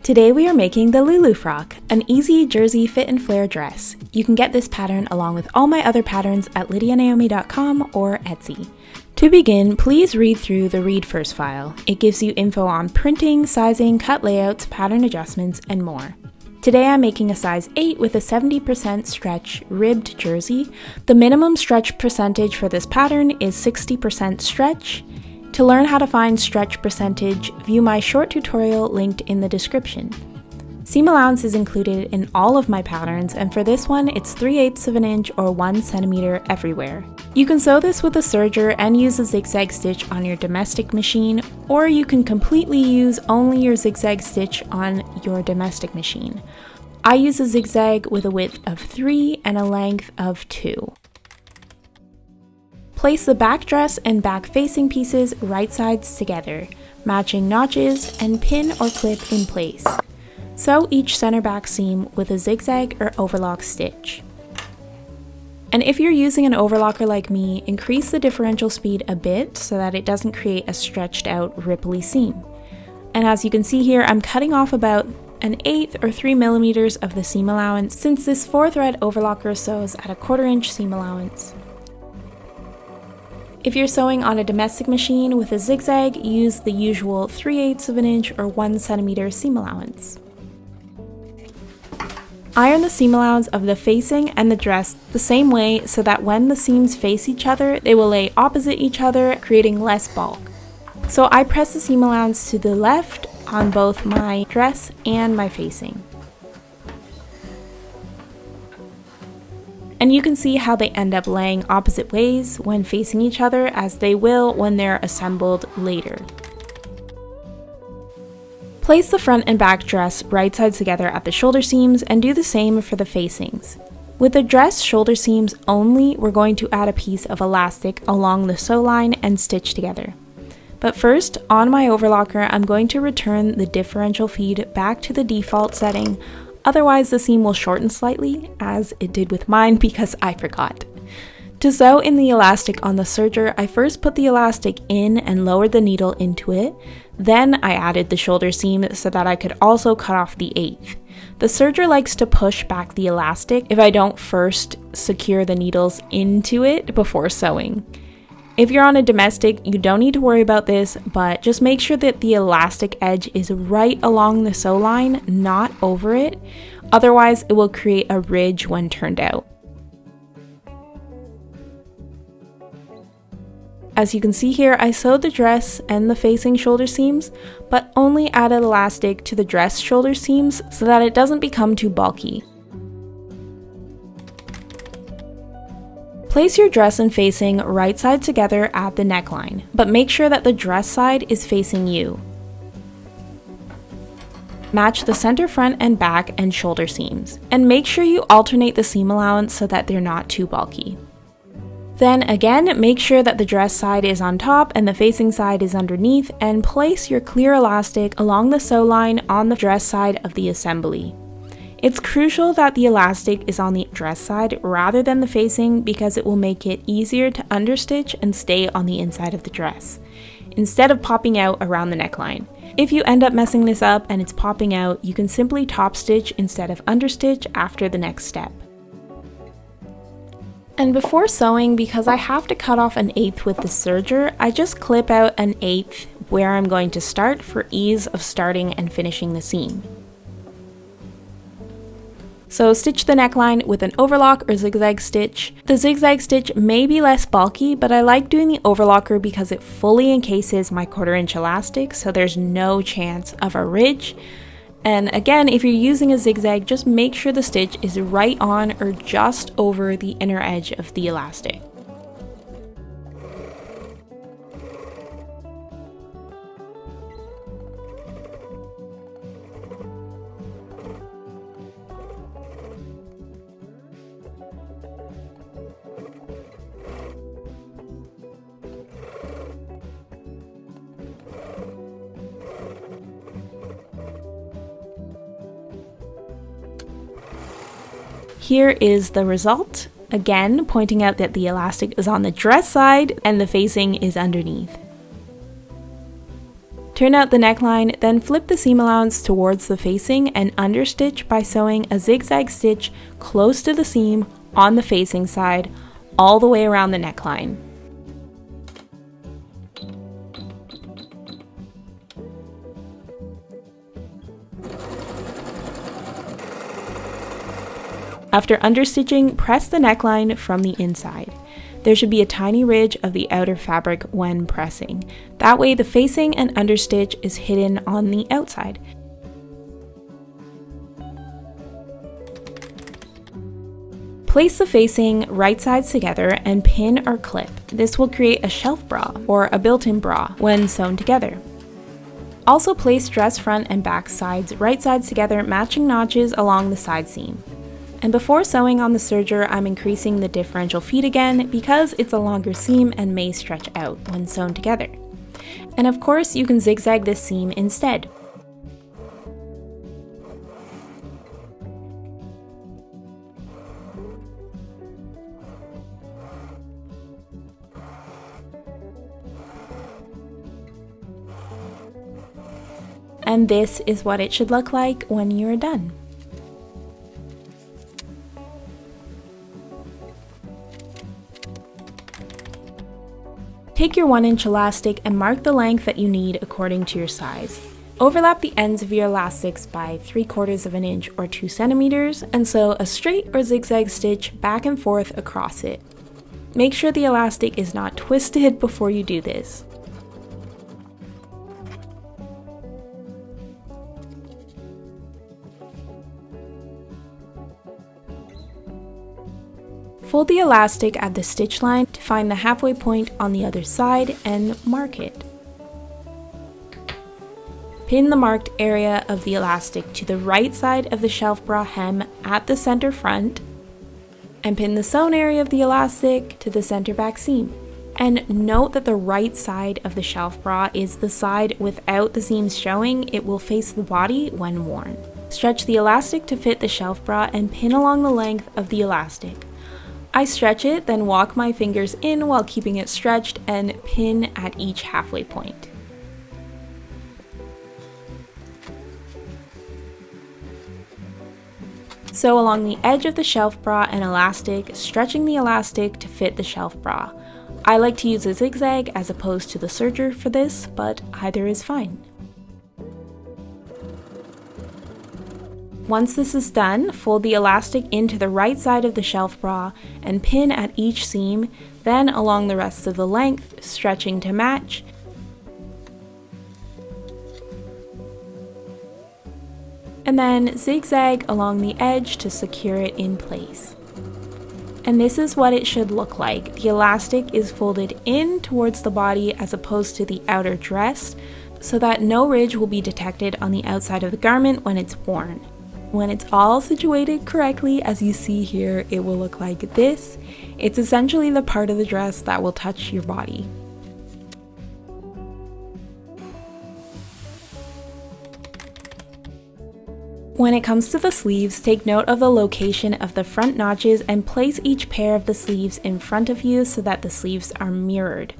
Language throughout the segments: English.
Today we are making the Lulu Frock, an easy jersey fit and flare dress. You can get this pattern along with all my other patterns at lydianaomi.com or Etsy. To begin, please read through the Read First file. It gives you info on printing, sizing, cut layouts, pattern adjustments, and more. Today I'm making a size 8 with a 70% stretch ribbed jersey. The minimum stretch percentage for this pattern is 60% stretch. To learn how to find stretch percentage, view my short tutorial linked in the description. Seam allowance is included in all of my patterns, and for this one it's 3/8 of an inch or 1 centimeter everywhere. You can sew this with a serger and use a zigzag stitch on your domestic machine, or you can completely use only your zigzag stitch on your domestic machine. I use a zigzag with a width of 3 and a length of 2. Place the back dress and back facing pieces right sides together, matching notches, and pin or clip in place. Sew each center back seam with a zigzag or overlock stitch. And if you're using an overlocker like me, increase the differential speed a bit so that it doesn't create a stretched out ripply seam. And as you can see here, I'm cutting off about 1/8 or 3 millimeters of the seam allowance, since this 4-thread overlocker sews at a 1/4 inch seam allowance. If you're sewing on a domestic machine with a zigzag, use the usual 3/8 of an inch or 1 centimeter seam allowance. Iron the seam allowance of the facing and the dress the same way so that when the seams face each other, they will lay opposite each other, creating less bulk. So I press the seam allowance to the left on both my dress and my facing. And you can see how they end up laying opposite ways when facing each other, as they will when they're assembled later. Place the front and back dress right sides together at the shoulder seams and do the same for the facings. With the dress shoulder seams only, we're going to add a piece of elastic along the sew line and stitch together. But first, on my overlocker, I'm going to return the differential feed back to the default setting. Otherwise, the seam will shorten slightly, as it did with mine because I forgot. To sew in the elastic on the serger, I first put the elastic in and lowered the needle into it. Then I added the shoulder seam so that I could also cut off the 1/8. The serger likes to push back the elastic if I don't first secure the needles into it before sewing. If you're on a domestic, you don't need to worry about this, but just make sure that the elastic edge is right along the sew line, not over it. Otherwise, it will create a ridge when turned out. As you can see here, I sewed the dress and the facing shoulder seams, but only added elastic to the dress shoulder seams so that it doesn't become too bulky. Place your dress and facing right side together at the neckline, but make sure that the dress side is facing you. Match the center front and back and shoulder seams, and make sure you alternate the seam allowance so that they're not too bulky. Then again, make sure that the dress side is on top and the facing side is underneath, and place your clear elastic along the sew line on the dress side of the assembly. It's crucial that the elastic is on the dress side rather than the facing because it will make it easier to understitch and stay on the inside of the dress, instead of popping out around the neckline. If you end up messing this up and it's popping out, you can simply top stitch instead of understitch after the next step. And before sewing, because I have to cut off 1/8 with the serger, I just clip out 1/8 where I'm going to start for ease of starting and finishing the seam. So stitch the neckline with an overlock or zigzag stitch. The zigzag stitch may be less bulky, but I like doing the overlocker because it fully encases my 1/4 inch elastic, so there's no chance of a ridge. And again, if you're using a zigzag, just make sure the stitch is right on or just over the inner edge of the elastic. Here is the result, again pointing out that the elastic is on the dress side and the facing is underneath. Turn out the neckline, then flip the seam allowance towards the facing and understitch by sewing a zigzag stitch close to the seam on the facing side, all the way around the neckline. After understitching, press the neckline from the inside. There should be a tiny ridge of the outer fabric when pressing. That way the facing and understitch is hidden on the outside. Place the facing right sides together and pin or clip. This will create a shelf bra or a built-in bra when sewn together. Also place dress front and back sides right sides together, matching notches along the side seam. And before sewing on the serger, I'm increasing the differential feet again because it's a longer seam and may stretch out when sewn together. And of course, you can zigzag this seam instead. And this is what it should look like when you're done. Take your 1-inch elastic and mark the length that you need according to your size. Overlap the ends of your elastics by 3/4 of an inch or 2 centimeters and sew a straight or zigzag stitch back and forth across it. Make sure the elastic is not twisted before you do this. Fold the elastic at the stitch line to find the halfway point on the other side and mark it. Pin the marked area of the elastic to the right side of the shelf bra hem at the center front, and pin the sewn area of the elastic to the center back seam. And note that the right side of the shelf bra is the side without the seams showing. It will face the body when worn. Stretch the elastic to fit the shelf bra and pin along the length of the elastic. I stretch it, then walk my fingers in while keeping it stretched and pin at each halfway point. Sew along the edge of the shelf bra and elastic, stretching the elastic to fit the shelf bra. I like to use a zigzag as opposed to the serger for this, but either is fine. Once this is done, fold the elastic into the right side of the shelf bra and pin at each seam, then along the rest of the length, stretching to match. And then zigzag along the edge to secure it in place. And this is what it should look like. The elastic is folded in towards the body as opposed to the outer dress, so that no ridge will be detected on the outside of the garment when it's worn. When it's all situated correctly, as you see here, it will look like this. It's essentially the part of the dress that will touch your body. When it comes to the sleeves, take note of the location of the front notches and place each pair of the sleeves in front of you so that the sleeves are mirrored.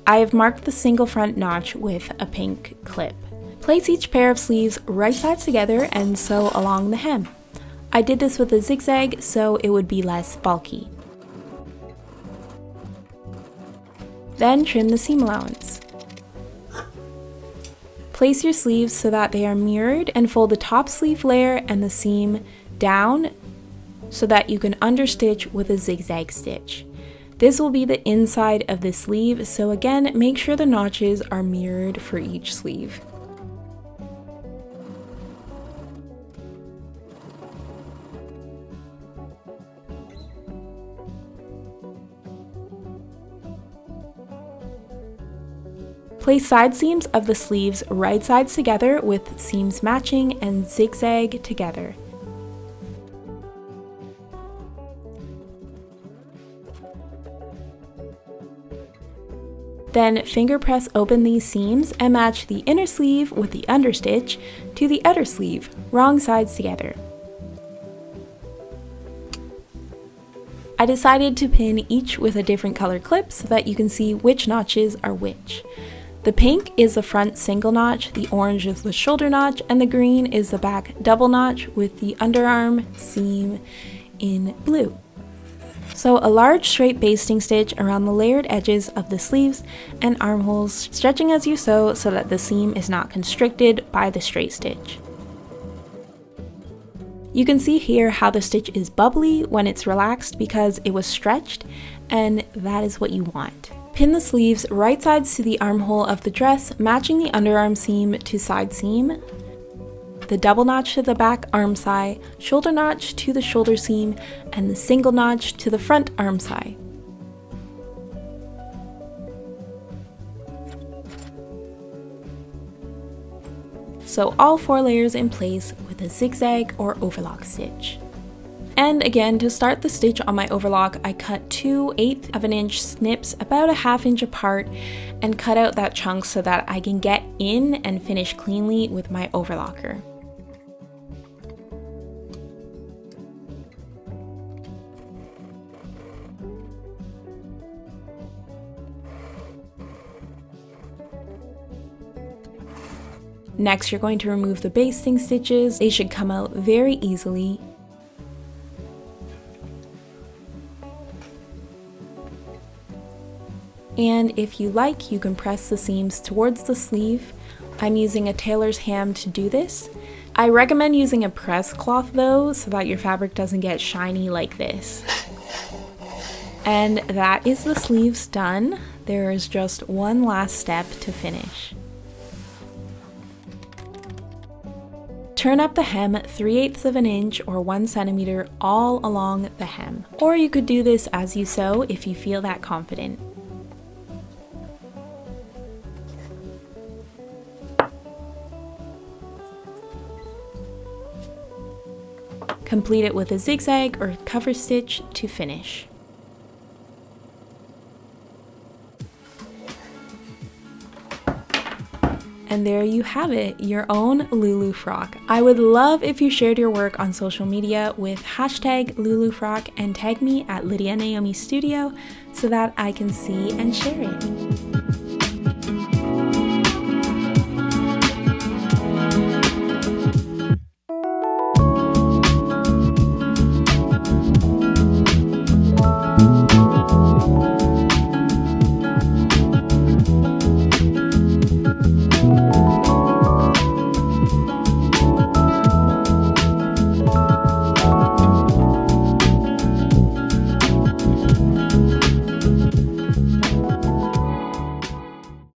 I have marked the single front notch with a pink clip. Place each pair of sleeves right sides together and sew along the hem. I did this with a zigzag so it would be less bulky. Then trim the seam allowance. Place your sleeves so that they are mirrored and fold the top sleeve layer and the seam down so that you can understitch with a zigzag stitch. This will be the inside of the sleeve, so again, make sure the notches are mirrored for each sleeve. Place side seams of the sleeves right sides together with seams matching and zigzag together. Then finger press open these seams and match the inner sleeve with the understitch to the outer sleeve, wrong sides together. I decided to pin each with a different color clip so that you can see which notches are which. The pink is the front single notch, the orange is the shoulder notch, and the green is the back double notch with the underarm seam in blue. So a large straight basting stitch around the layered edges of the sleeves and armholes, stretching as you sew so that the seam is not constricted by the straight stitch. You can see here how the stitch is bubbly when it's relaxed because it was stretched, and that is what you want. Pin the sleeves right sides to the armhole of the dress, matching the underarm seam to side seam, the double notch to the back arm side, shoulder notch to the shoulder seam, and the single notch to the front arm side. Sew all 4 layers in place with a zigzag or overlock stitch. And again, to start the stitch on my overlock, I cut 2 1/8 of an inch snips about a 1/2 inch apart and cut out that chunk so that I can get in and finish cleanly with my overlocker. Next, you're going to remove the basting stitches. They should come out very easily. And if you like, you can press the seams towards the sleeve. I'm using a tailor's ham to do this. I recommend using a press cloth though, so that your fabric doesn't get shiny like this. And that is the sleeves done. There is just one last step to finish. Turn up the hem 3/8 of an inch or 1 centimeter all along the hem. Or you could do this as you sew if you feel that confident. Complete it with a zigzag or cover stitch to finish. And there you have it, your own Lulu frock. I would love if you shared your work on social media with hashtag Lulu Frock and tag me at Lydia Naomi Studio so that I can see and share it.